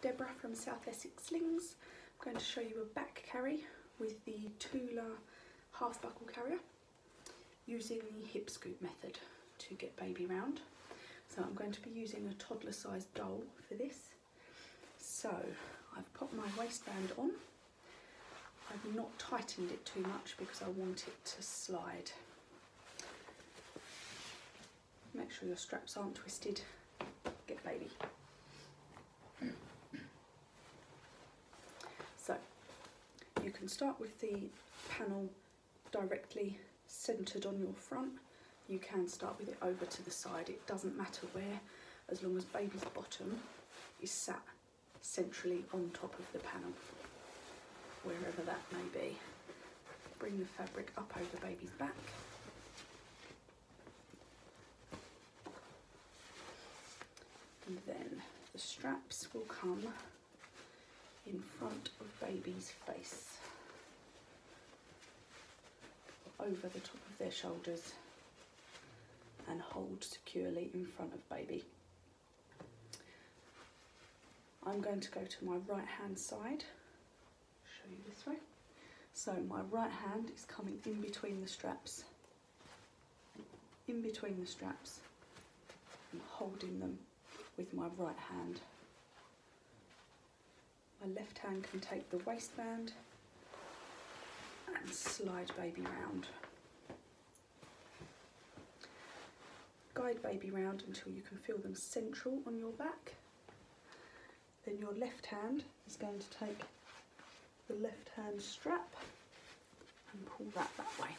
Deborah from South Essex Slings. I'm going to show you a back carry with the Tula half buckle carrier using the hip scoop method to get baby round. So I'm going to be using a toddler sized doll for this. So I've put my waistband on. I've not tightened it too much because I want it to slide. Make sure your straps aren't twisted. Get baby. So you can start with the panel directly centered on your front. You can start with it over to the side. It doesn't matter where, as long as baby's bottom is sat centrally on top of the panel, wherever that may be. Bring the fabric up over baby's back. And then the straps will come in front of baby's face, over the top of their shoulders, and hold securely in front of baby. I'm going to go to my right hand side, show you this way. So my right hand is coming in between the straps, and holding them with my right hand. My left hand can take the waistband and slide baby round. Guide baby round until you can feel them central on your back. Then your left hand is going to take the left hand strap and pull that way.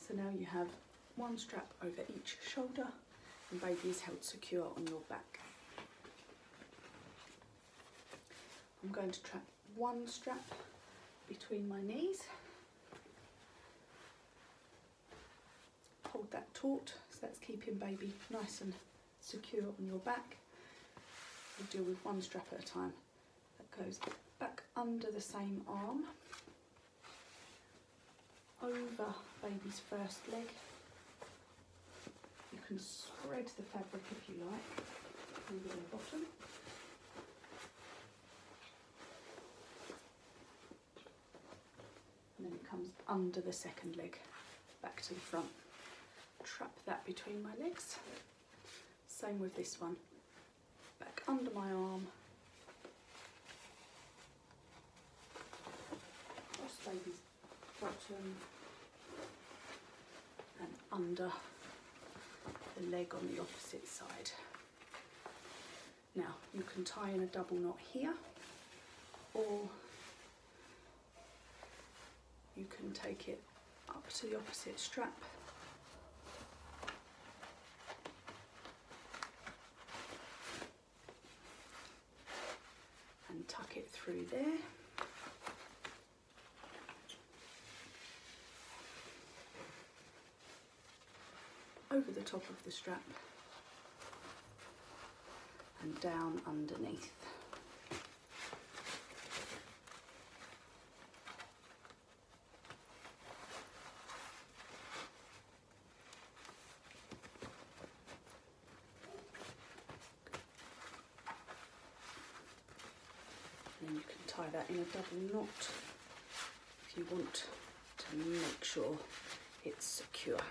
So now you have one strap over each shoulder and baby is held secure on your back. I'm going to trap one strap between my knees. Hold that taut, so that's keeping baby nice and secure on your back. We'll deal with one strap at a time. That goes back under the same arm, over baby's first leg. You can spread the fabric if you like, over the bottom. And then it comes under the second leg, back to the front. Trap that between my legs. Same with this one. Back under my arm. Across baby's bottom. And under the leg on the opposite side. Now you can tie in a double knot here, or you can take it up to the opposite strap and tuck it through there. Over the top of the strap and down underneath. And then you can tie that in a double knot if you want to make sure it's secure.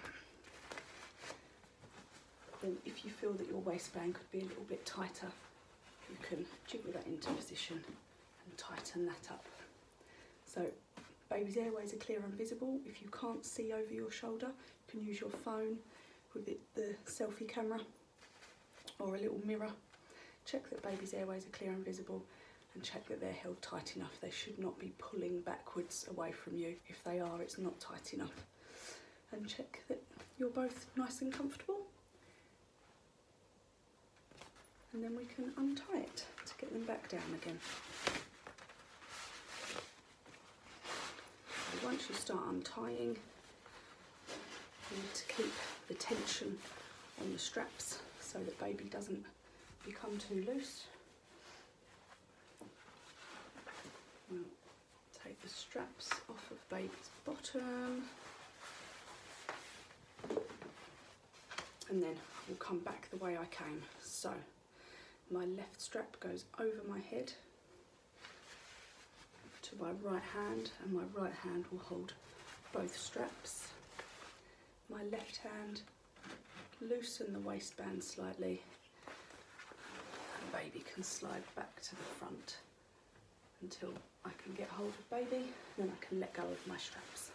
Then if you feel that your waistband could be a little bit tighter, you can jiggle that into position and tighten that up. So baby's airways are clear and visible. If you can't see over your shoulder, you can use your phone with the selfie camera or a little mirror. Check that baby's airways are clear and visible, and check that they're held tight enough. They should not be pulling backwards away from you. If they are, it's not tight enough. And check that you're both nice and comfortable. And then we can untie it to get them back down again. So once you start untying, you need to keep the tension on the straps so that baby doesn't become too loose. We'll take the straps off of baby's bottom, and then we'll come back the way I came. So my left strap goes over my head to my right hand, and my right hand will hold both straps. My left hand, loosen the waistband slightly, and baby can slide back to the front until I can get hold of baby, then I can let go of my straps.